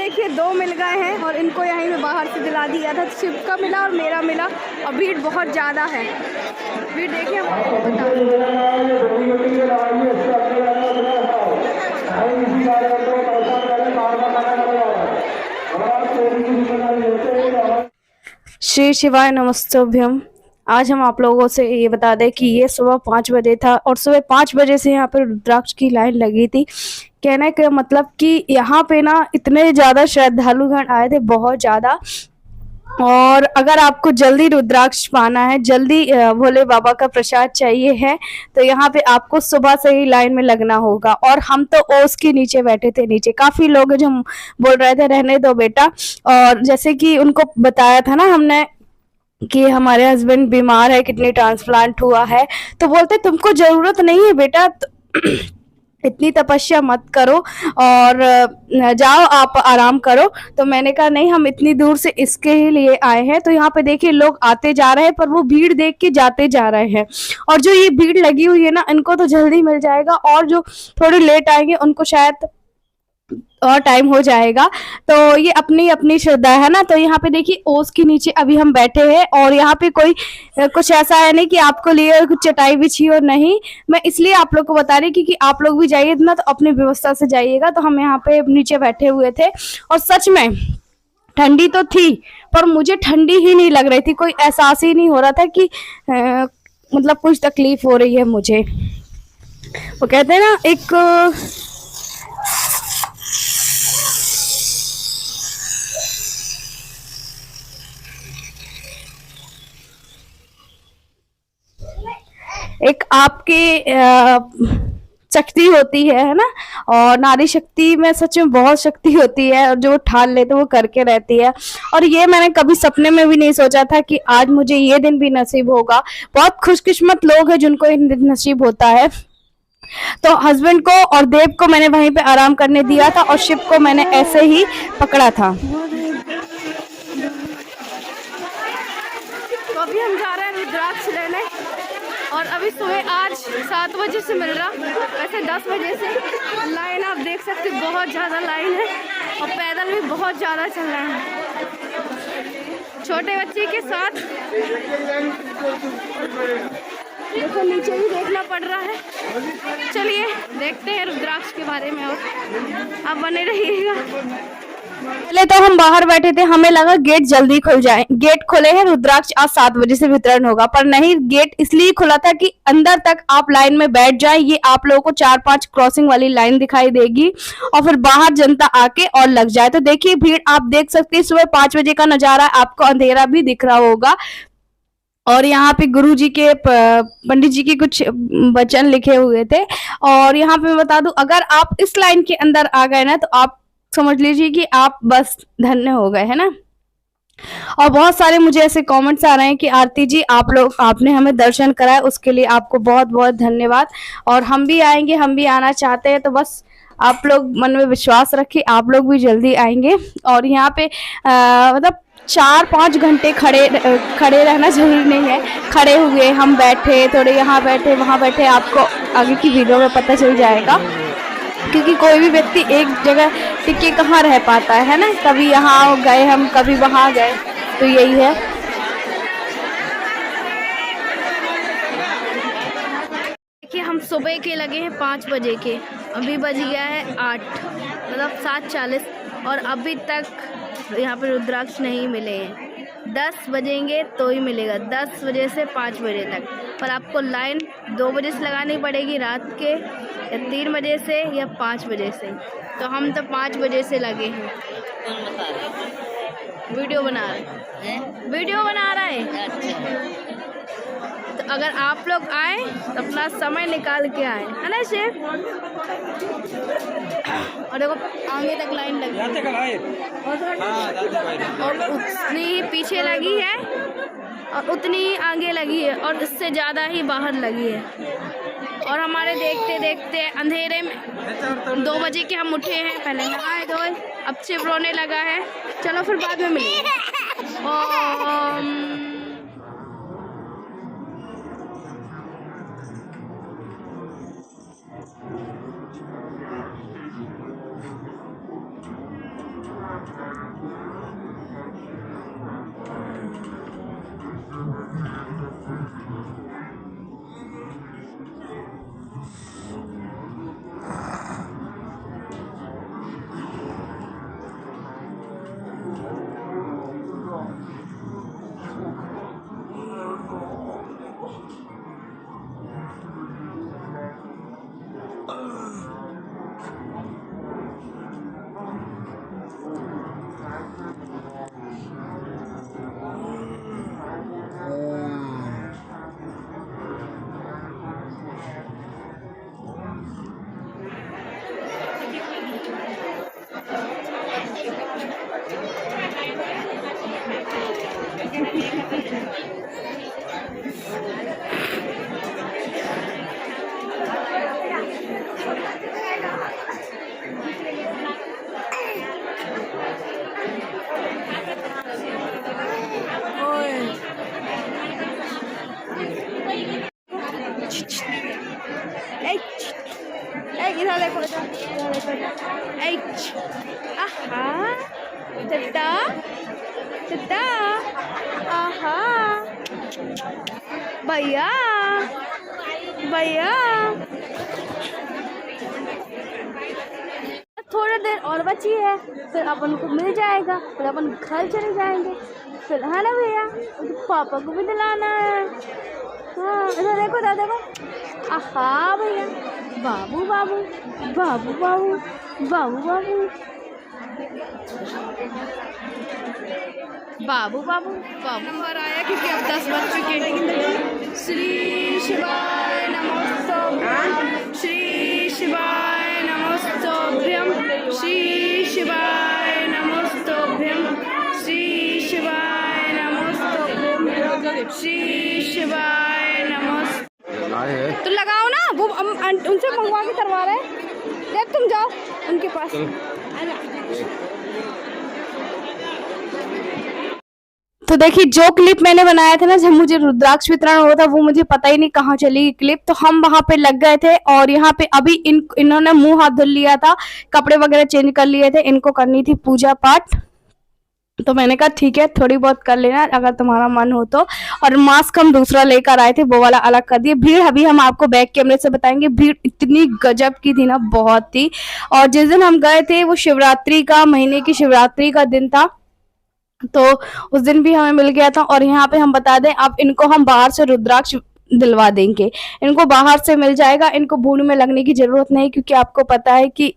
देखिए 2 मिल गए हैं और इनको यहीं में बाहर से दिला दिया था। शिव का मिला और मेरा मिला और भीड़ बहुत ज़्यादा है। भीड़ देखिए आपको बता श्री शिवाय नमस्तुभ्यम। आज हम आप लोगों से ये बता दें कि ये सुबह 5 बजे था और सुबह 5 बजे से यहाँ पर रुद्राक्ष की लाइन लगी थी। कहने का मतलब कि यहाँ पे ना इतने ज़्यादा श्रद्धालुगण आए थे, बहुत ज़्यादा। और अगर आपको जल्दी रुद्राक्ष पाना है, जल्दी भोले बाबा का प्रसाद चाहिए है, तो यहाँ पे आपको सुबह से ही लाइन में लगना होगा। और हम तो ओस के नीचे बैठे थे, नीचे काफ़ी लोग जो बोल रहे थे रहने दो बेटा। और जैसे कि उनको बताया था ना हमने कि हमारे हस्बैंड बीमार है, किडनी ट्रांसप्लांट हुआ है, तो बोलते तुमको ज़रूरत नहीं है बेटा, इतनी तपस्या मत करो और जाओ आप आराम करो। तो मैंने कहा नहीं, हम इतनी दूर से इसके ही लिए आए हैं। तो यहाँ पे देखिए लोग आते जा रहे हैं, पर वो भीड़ देख के जाते जा रहे हैं। और जो ये भीड़ लगी हुई है ना, इनको तो जल्दी मिल जाएगा, और जो थोड़ी लेट आएंगे उनको शायद और टाइम हो जाएगा। तो ये अपनी अपनी श्रद्धा है ना। तो यहाँ पे देखिए ओस के नीचे अभी हम बैठे हैं और यहाँ पे कोई कुछ ऐसा है नहीं कि आपको लिए कुछ चटाई बिछी और नहीं। मैं इसलिए आप लोग को बता रही कि आप लोग भी जाइए ना, तो अपनी व्यवस्था से जाइएगा। तो हम यहाँ पे नीचे बैठे हुए थे और सच में ठंडी तो थी, पर मुझे ठंडी ही नहीं लग रही थी। कोई एहसास ही नहीं हो रहा था कि मतलब कुछ तकलीफ हो रही है मुझे। वो कहते हैं ना एक आपकी शक्ति होती है ना। और नारी शक्ति में सच में बहुत शक्ति होती है, और जो ठान लेते वो करके रहती है। और ये मैंने कभी सपने में भी नहीं सोचा था कि आज मुझे ये दिन भी नसीब होगा। बहुत खुशकिस्मत लोग हैं जिनको ये दिन नसीब होता है। तो हस्बैंड को और देव को मैंने वहीं पे आराम करने दिया था और शिव को मैंने ऐसे ही पकड़ा था। तो अभी हम जा रहे हैं रुद्राक्ष लेने, और अभी सुबह आज 7 बजे से मिल रहा, वैसे 10 बजे से लाइन आप देख सकते, बहुत ज़्यादा लाइन है और पैदल भी बहुत ज़्यादा चल रहा है, छोटे बच्चे के साथ। देखो नीचे भी देखना पड़ रहा है। चलिए देखते हैं रुद्राक्ष के बारे में, और आप बने रहिएगा। पहले तो हम बाहर बैठे थे, हमें लगा गेट जल्दी खुल जाए। गेट खुले हैं, रुद्राक्ष आज 7 बजे से वितरण होगा, पर नहीं, गेट इसलिए खुला था कि अंदर तक आप लाइन में बैठ जाएं। ये आप लोगों को 4-5 क्रॉसिंग वाली लाइन दिखाई देगी और फिर बाहर जनता आके और लग जाए। तो देखिए भीड़ आप देख सकते हैं, सुबह 5 बजे का नजारा, आपको अंधेरा भी दिख रहा होगा। और यहाँ पे गुरु जी के पंडित जी के कुछ वचन लिखे हुए थे। और यहाँ पे मैं बता दूं, अगर आप इस लाइन के अंदर आ गए ना, तो आप समझ लीजिए कि आप बस धन्य हो गए, है ना। और बहुत सारे मुझे ऐसे कमेंट्स आ रहे हैं कि आरती जी आपने हमें दर्शन कराया, उसके लिए आपको बहुत बहुत धन्यवाद। और हम भी आएंगे, हम भी आना चाहते हैं, तो बस आप लोग मन में विश्वास रखिए, आप लोग भी जल्दी आएंगे। और यहाँ पे मतलब 4-5 घंटे खड़े रहना जरूरी नहीं है। खड़े हुए हम बैठे, थोड़े यहाँ बैठे वहाँ बैठे, आपको आगे की वीडियो में पता चल जाएगा। क्योंकि कोई भी व्यक्ति एक जगह टिके कहाँ रह पाता है ना, कभी यहाँ गए हम, कभी वहाँ गए, तो यही है। देखिए हम सुबह के लगे हैं 5 बजे के, अभी बज गया है 8, मतलब 7:40, और अभी तक यहाँ पे रुद्राक्ष नहीं मिले हैं। 10 बजेंगे तो ही मिलेगा, 10 बजे से 5 बजे तक। पर आपको लाइन 2 बजे से लगानी पड़ेगी रात के, या 3 बजे से, या 5 बजे से। तो हम तो 5 बजे से लगे हैं। कौन बता रहे? वीडियो बना रहे हैं, वीडियो बना रहे हैं। अच्छा। तो अगर आप लोग आए तो अपना समय निकाल के आए, है ना शेफ। और देखो आगे तक लाइन लगी और उतनी ही पीछे लगी है और उतनी ही आगे लगी है और इससे ज़्यादा ही बाहर लगी है। और हमारे देखते देखते अंधेरे में 2 बजे के हम उठे हैं, पहले नहाए धोए, अब शिव रोने लगा है। चलो फिर बाद में मिलेंगे। और इधर देखो, इधर देखो। आहा, टटा टटा, आहा, भैया भैया, थोड़ा देर और बची है, फिर अपन को मिल जाएगा, फिर अपन घर चले जाएंगे, फिर है ना भैया, पापा को भी दिलाना है। हाँ, इधर देखो दादा को, आहा भैया, बाबू बाबू बाबू बाबू बाबू बाबू बाबू बाबू बाबू और आया, क्योंकि अब 10 बज चुके हैं। श्री शिवाय नमोस्तुभ्यं, श्री शिवाय नमोस्तुभ्यं, श्री शिवाय नमोस्तुभ्यं, श्री शिवाय नमोस्तुभ्यं, श्री शिवाय नमोस्तुभ्यं। तो लगाओ ना, वो उनसे मंगवा के करवा रहे हैं। देख तुम जाओ उनके पास। तो देखिए, जो क्लिप मैंने बनाया था ना, जब मुझे रुद्राक्ष वितरण हुआ था, वो मुझे पता ही नहीं कहाँ चली क्लिप। तो हम वहां पे लग गए थे और यहाँ पे अभी इन्होंने मुंह हाथ धुल लिया था, कपड़े वगैरह चेंज कर लिए थे, इनको करनी थी पूजा पाठ। तो मैंने कहा ठीक है, थोड़ी बहुत कर लेना अगर तुम्हारा मन हो तो। और मास्क हम दूसरा लेकर आए थे, वो वाला अलग कर दिए। भीड़ अभी हम आपको बैक कैमरे से बताएंगे, भीड़ इतनी गजब की थी ना, बहुत थी। और जिस दिन हम गए थे वो शिवरात्रि का, महीने की शिवरात्रि का दिन था, तो उस दिन भी हमें मिल गया था। और यहाँ पे हम बता दें, अब इनको हम बाहर से रुद्राक्ष दिलवा देंगे, इनको बाहर से मिल जाएगा, इनको भूड़ में लगने की जरूरत नहीं, क्योंकि आपको पता है कि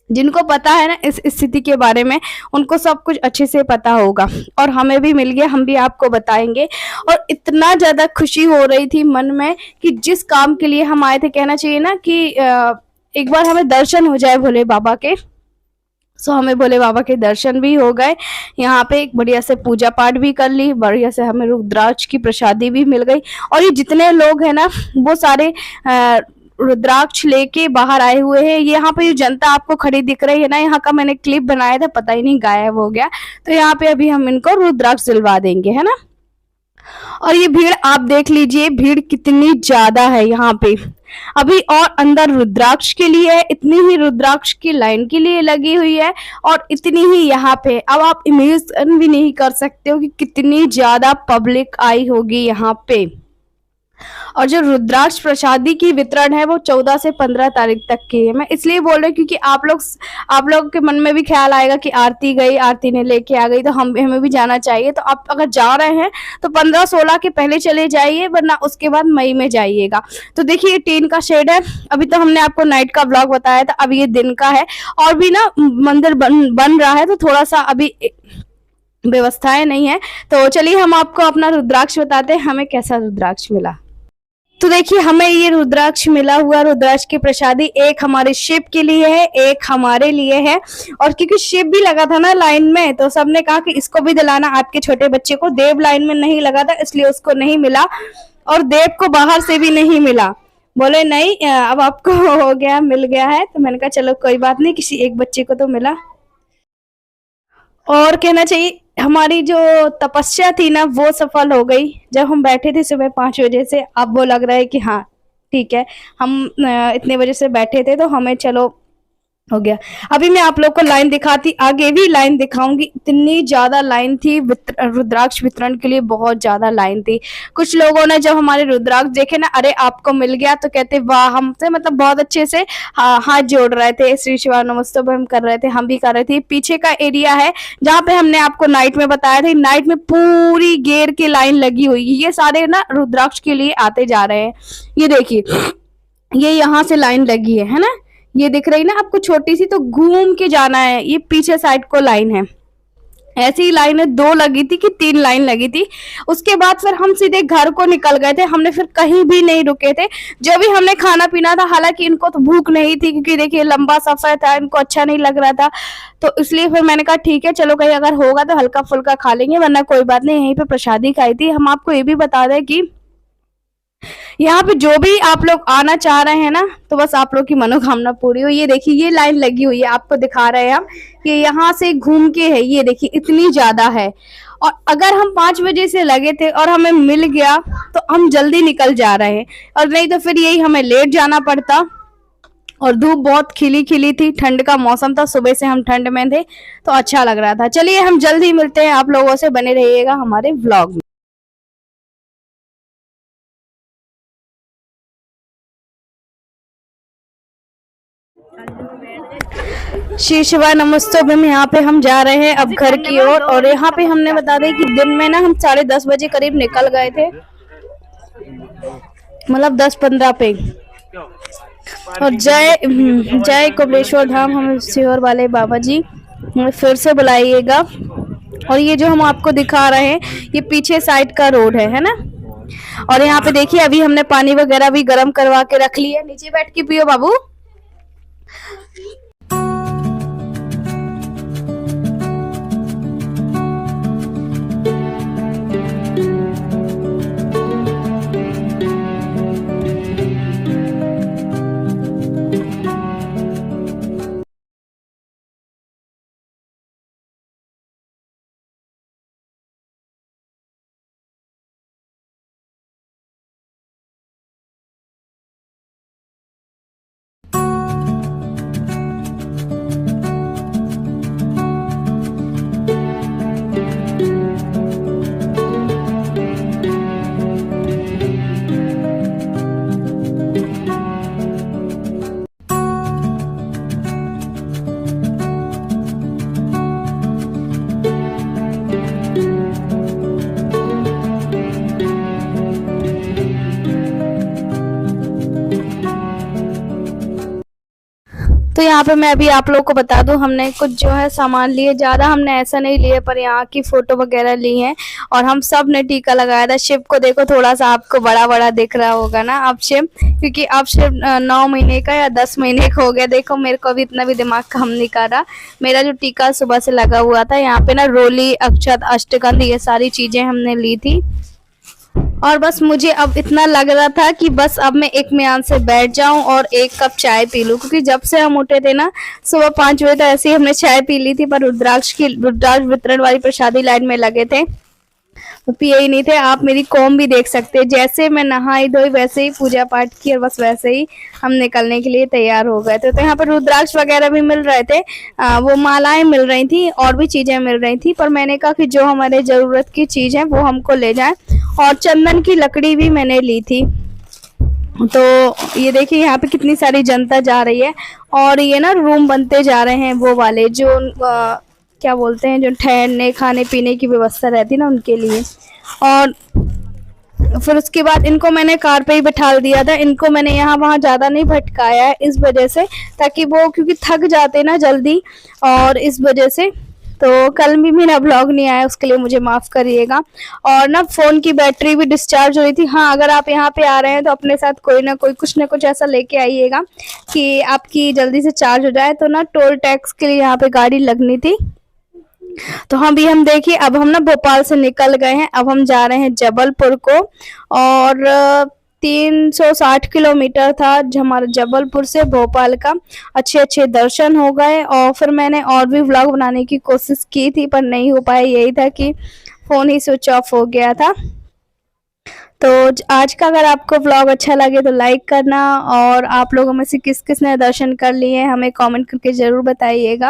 जिनको पता है ना इस स्थिति के बारे में, उनको सब कुछ अच्छे से पता होगा। और हमें भी मिल गया, हम भी आपको बताएंगे। और इतना ज्यादा खुशी हो रही थी मन में कि जिस काम के लिए हम आए थे, कहना चाहिए ना कि एक बार हमें दर्शन हो जाए भोले बाबा के। सो हमें भोले बाबा के दर्शन भी हो गए, यहाँ पे एक बढ़िया से पूजा पाठ भी कर ली, बढ़िया से हमें रुद्राक्ष की प्रसादी भी मिल गई। और ये जितने लोग हैं ना, वो सारे रुद्राक्ष लेके बाहर आए हुए हैं। यहाँ पे जो जनता आपको खड़ी दिख रही है ना, यहाँ का मैंने क्लिप बनाया था, पता ही नहीं गायब हो गया। तो यहाँ पे अभी हम इनको रुद्राक्ष दिलवा देंगे, है ना। और ये भीड़ आप देख लीजिए, भीड़ कितनी ज्यादा है यहाँ पे अभी। और अंदर रुद्राक्ष के लिए इतनी ही रुद्राक्ष की लाइन के लिए लगी हुई है, और इतनी ही यहाँ पे। अब आप इमेजिन भी नहीं कर सकते हो कि कितनी ज्यादा पब्लिक आई होगी यहाँ पे। और जो रुद्राक्ष प्रसादी की वितरण है वो 14 से 15 तारीख तक की है। मैं इसलिए बोल रही हूँ क्योंकि आप लोग के मन में भी ख्याल आएगा कि आरती गई, आरती ने लेके आ गई, तो हमें भी जाना चाहिए। तो आप अगर जा रहे हैं तो 15-16 के पहले चले जाइए, वरना उसके बाद मई में जाइएगा। तो देखिए, ये टीन का शेड है। अभी तो हमने आपको नाइट का ब्लॉग बताया था, अब ये दिन का है। और भी ना मंदिर बन रहा है, तो थोड़ा सा अभी व्यवस्थाएं नहीं है। तो चलिए हम आपको अपना रुद्राक्ष बताते हैं, हमें कैसा रुद्राक्ष मिला। तो देखिए, हमें ये रुद्राक्ष मिला हुआ, रुद्राक्ष की प्रसादी एक हमारे शिव के लिए है, एक हमारे लिए है। और क्योंकि शिव भी लगा था ना लाइन में, तो सबने कहा कि इसको भी दिलाना आपके छोटे बच्चे को। देव लाइन में नहीं लगा था, इसलिए उसको नहीं मिला, और देव को बाहर से भी नहीं मिला। बोले नहीं, अब आपको हो गया, मिल गया है। तो मैंने कहा चलो कोई बात नहीं, किसी एक बच्चे को तो मिला। और कहना चाहिए, हमारी जो तपस्या थी ना, वो सफल हो गई। जब हम बैठे थे सुबह 5 बजे से, अब वो लग रहा है कि हाँ ठीक है, हम इतने बजे से बैठे थे, तो हमें चलो हो गया। अभी मैं आप लोग को लाइन दिखाती, आगे भी लाइन दिखाऊंगी। इतनी ज्यादा लाइन थी रुद्राक्ष वितरण के लिए, बहुत ज्यादा लाइन थी। कुछ लोगों ने जब हमारे रुद्राक्ष देखे ना, अरे आपको मिल गया, तो कहते वाह, हमसे मतलब बहुत अच्छे से हाथ जोड़ रहे थे, श्री शिवा नमस्ते हम कर रहे थे, हम भी कर रहे थे। पीछे का एरिया है जहाँ पे हमने आपको नाइट में बताया था, नाइट में पूरी घेर की लाइन लगी हुई है। ये सारे ना रुद्राक्ष के लिए आते जा रहे हैं। ये देखिए, ये यहाँ से लाइन लगी है ना, ये दिख रही ना आपको छोटी सी, तो घूम के जाना है। ये पीछे साइड को लाइन है। ऐसी ही लाइन 2 लगी थी कि 3 लाइन लगी थी। उसके बाद फिर हम सीधे घर को निकल गए थे, हमने फिर कहीं भी नहीं रुके थे। जो भी हमने खाना पीना था, हालांकि इनको तो भूख नहीं थी क्योंकि देखिए लंबा सफर था, इनको अच्छा नहीं लग रहा था, तो इसलिए फिर मैंने कहा ठीक है चलो, कहीं अगर होगा तो हल्का फुल्का खा लेंगे, वरना कोई बात नहीं। यहीं पे प्रसादी खाई थी। हम आपको ये भी बता दें कि यहाँ पे जो भी आप लोग आना चाह रहे हैं ना, तो बस आप लोग की मनोकामना पूरी हो। ये देखिए, ये लाइन लगी हुई है, आपको दिखा रहे हैं हम, कि यहाँ से घूम के है। ये देखिए इतनी ज्यादा है। और अगर हम 5 बजे से लगे थे और हमें मिल गया तो हम जल्दी निकल जा रहे हैं, और नहीं तो फिर यही हमें लेट जाना पड़ता। और धूप बहुत खिली खिली थी, ठंड का मौसम था, सुबह से हम ठंड में थे, तो अच्छा लग रहा था। चलिए हम जल्दी मिलते हैं आप लोगों से, बने रहिएगा हमारे व्लॉग में। श्री शिवा नमस्ते में यहाँ पे हम जा रहे हैं अब घर की ओर। और यहाँ पे हमने बता दें कि दिन में ना हम 10:30 बजे करीब निकल गए थे, मतलब 10-15 पे। और जय कुबलेश्वर धाम, हम सीहोर वाले बाबा जी हमें फिर से बुलाइएगा। और ये जो हम आपको दिखा रहे हैं, ये पीछे साइड का रोड है ना। और यहाँ पे देखिए, अभी हमने पानी वगैरह भी गर्म करवा के रख लिया, नीचे बैठ के पियो बाबू। तो यहाँ पे मैं अभी आप लोगों को बता दूं, हमने कुछ जो है सामान लिए, ज़्यादा हमने ऐसा नहीं लिए, पर यहाँ की फ़ोटो वगैरह ली हैं। और हम सब ने टीका लगाया था। शिव को देखो, थोड़ा सा आपको बड़ा बड़ा दिख रहा होगा ना अब शिव, क्योंकि अब शिव 9 महीने का या 10 महीने का हो गया। देखो मेरे को भी इतना भी दिमाग काम नहीं कर रहा। मेरा जो टीका सुबह से लगा हुआ था, यहाँ पे ना रोली, अक्षत, अष्टगंध, ये सारी चीज़ें हमने ली थी। और बस मुझे अब इतना लग रहा था कि बस अब मैं एक म्यान से बैठ जाऊं और 1 कप चाय पी लूं, क्योंकि जब से हम उठे थे ना सुबह 5 बजे, तो ऐसे ही हमने चाय पी ली थी, पर रुद्राक्ष वितरण वाली प्रसादी लाइन में लगे थे तो पिए ही नहीं थे। आप मेरी कॉम भी देख सकते हैं, जैसे मैं नहाई धोई वैसे ही पूजा पाठ की, और बस वैसे ही हम निकलने के लिए तैयार हो गए थे। तो यहाँ पर रुद्राक्ष वगैरह भी मिल रहे थे, वो मालाएं मिल रही थी, और भी चीजें मिल रही थी, पर मैंने कहा कि जो हमारे जरूरत की चीज है वो हमको ले जाए। और चंदन की लकड़ी भी मैंने ली थी। तो ये देखिए यहाँ पे कितनी सारी जनता जा रही है, और ये ना रूम बनते जा रहे हैं, वो वाले जो क्या बोलते हैं, जो ठहरने खाने पीने की व्यवस्था रहती है ना, उनके लिए। और फिर उसके बाद इनको मैंने कार पे ही बैठा दिया था। इनको मैंने यहाँ वहाँ ज़्यादा नहीं भटकाया है इस वजह से, ताकि वो क्योंकि थक जाते ना जल्दी, और इस वजह से। तो कल भी मेरा ब्लॉग नहीं आया, उसके लिए मुझे माफ़ करिएगा। और ना फ़ोन की बैटरी भी डिस्चार्ज हो रही थी। हाँ, अगर आप यहाँ पे आ रहे हैं तो अपने साथ कोई ना कोई कुछ ना कुछ ऐसा लेके आइएगा कि आपकी जल्दी से चार्ज हो जाए। तो ना टोल टैक्स के लिए यहाँ पे गाड़ी लगनी थी। तो हम देखिए, अब हम ना भोपाल से निकल गए हैं, अब हम जा रहे हैं जबलपुर को। और 360 किलोमीटर था हमारा जबलपुर से भोपाल का। अच्छे अच्छे दर्शन हो गए। और फिर मैंने और भी व्लॉग बनाने की कोशिश की थी, पर नहीं हो पाया। यही था कि फ़ोन ही स्विच ऑफ हो गया था। तो आज का अगर आपको व्लॉग अच्छा लगे तो लाइक करना, और आप लोगों में से किस किस ने दर्शन कर लिए हमें कमेंट करके ज़रूर बताइएगा,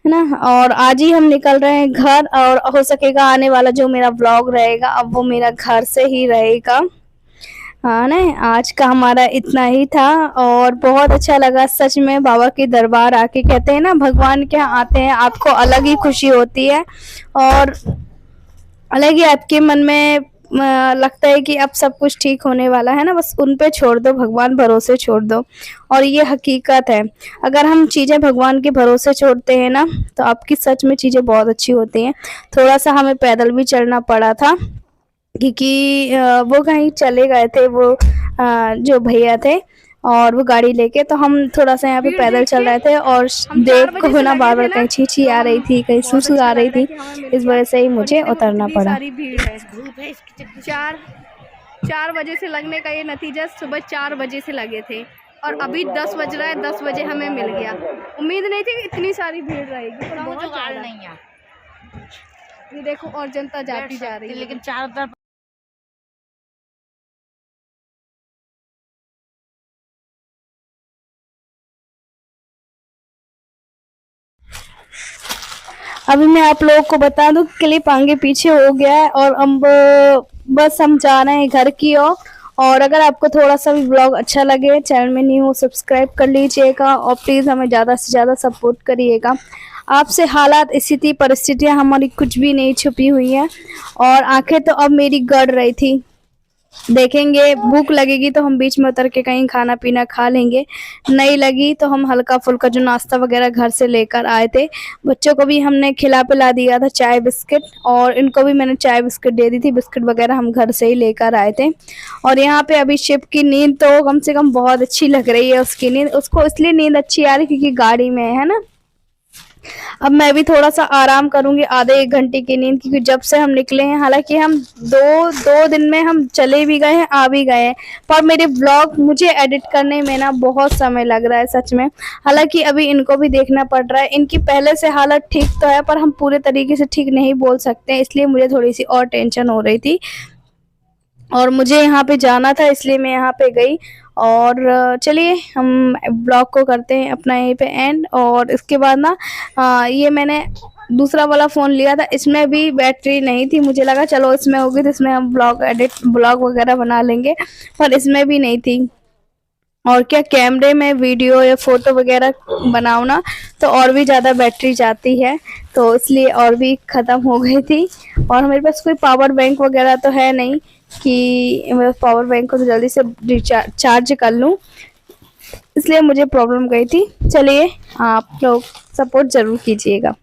है ना। और आज ही हम निकल रहे हैं घर, और हो सकेगा आने वाला जो मेरा व्लॉग रहेगा अब वो मेरा घर से ही रहेगा। हाँ ना, आज का हमारा इतना ही था, और बहुत अच्छा लगा सच में बाबा के दरबार आके। कहते हैं ना, भगवान के यहाँ आते हैं आपको अलग ही खुशी होती है, और अलग ही आपके मन में लगता है कि अब सब कुछ ठीक होने वाला है ना, बस उन पे छोड़ दो, भगवान भरोसे छोड़ दो। और ये हकीकत है, अगर हम चीज़ें भगवान के भरोसे छोड़ते हैं ना तो आपकी सच में चीज़ें बहुत अच्छी होती हैं। थोड़ा सा हमें पैदल भी चलना पड़ा था, क्योंकि वो कहीं चले गए थे, वो जो भैया थे, और वो गाड़ी लेके, तो हम थोड़ा सा यहाँ पे पैदल चल रहे थे, और देव को ना बार बार कहीं छींची आ रही थी, कहीं सुसु आ रही थी, इस वजह से ही मुझे उतरना पड़ा। सारी भीड़ है, धूप है, इसकी 4 बजे से लगने का ये नतीजा सुबह 4 बजे से लगे थे, और अभी 10 बज रहा है, 10 बजे हमें मिल गया। उम्मीद नहीं थी कि इतनी सारी भीड़ रहेगी, पर बहुत ज़्यादा नहीं है। ये देखो, और जनता जाती जा रही है, लेकिन चारों तरफ अभी मैं आप लोगों को बता दूं, क्लिप आगे पीछे हो गया है, और अब बस हम जा रहे हैं घर की ओर। और अगर आपको थोड़ा सा भी ब्लॉग अच्छा लगे, चैनल में न्यू हो, सब्सक्राइब कर लीजिएगा, और प्लीज़ हमें ज़्यादा से ज़्यादा सपोर्ट करिएगा। आपसे हालात, स्थिति, परिस्थितियाँ हमारी कुछ भी नहीं छुपी हुई हैं, और आंखें तो अब मेरी गड़ रही थी। देखेंगे, भूख लगेगी तो हम बीच में उतर के कहीं खाना पीना खा लेंगे, नहीं लगी तो हम हल्का फुल्का जो नाश्ता वगैरह घर से लेकर आए थे, बच्चों को भी हमने खिला पिला दिया था चाय बिस्किट, और इनको भी मैंने चाय बिस्किट दे दी थी, बिस्किट वगैरह हम घर से ही लेकर आए थे। और यहाँ पे अभी शिव की नींद तो कम से कम बहुत अच्छी लग रही है, उसकी नींद, उसको इसलिए नींद अच्छी आ रही क्योंकि गाड़ी में है ना। अब मैं भी थोड़ा सा आराम करूंगी, आधे 1 घंटे की नींद, क्योंकि जब से हम निकले हैं, हालांकि हम दो दिन में हम चले भी गए हैं, आ भी गए हैं, पर मेरे ब्लॉग मुझे एडिट करने में ना बहुत समय लग रहा है सच में। हालांकि अभी इनको भी देखना पड़ रहा है, इनकी पहले से हालत ठीक तो है, पर हम पूरे तरीके से ठीक नहीं बोल सकते, इसलिए मुझे थोड़ी सी और टेंशन हो रही थी, और मुझे यहाँ पे जाना था, इसलिए मैं यहाँ पे गई। और चलिए हम ब्लॉग को करते हैं अपना यहीं पे एंड। और इसके बाद ना ये मैंने दूसरा वाला फ़ोन लिया था, इसमें भी बैटरी नहीं थी, मुझे लगा चलो इसमें होगी तो इसमें हम ब्लॉग वगैरह बना लेंगे, पर इसमें भी नहीं थी। और क्या, कैमरे में वीडियो या फ़ोटो वगैरह बनाओ ना तो और भी ज़्यादा बैटरी जाती है, तो इसलिए और भी ख़त्म हो गई थी। और मेरे पास कोई पावर बैंक वगैरह तो है नहीं कि मैं पावर बैंक को तो जल्दी से चार्ज कर लूँ, इसलिए मुझे प्रॉब्लम गई थी। चलिए आप लोग सपोर्ट ज़रूर कीजिएगा।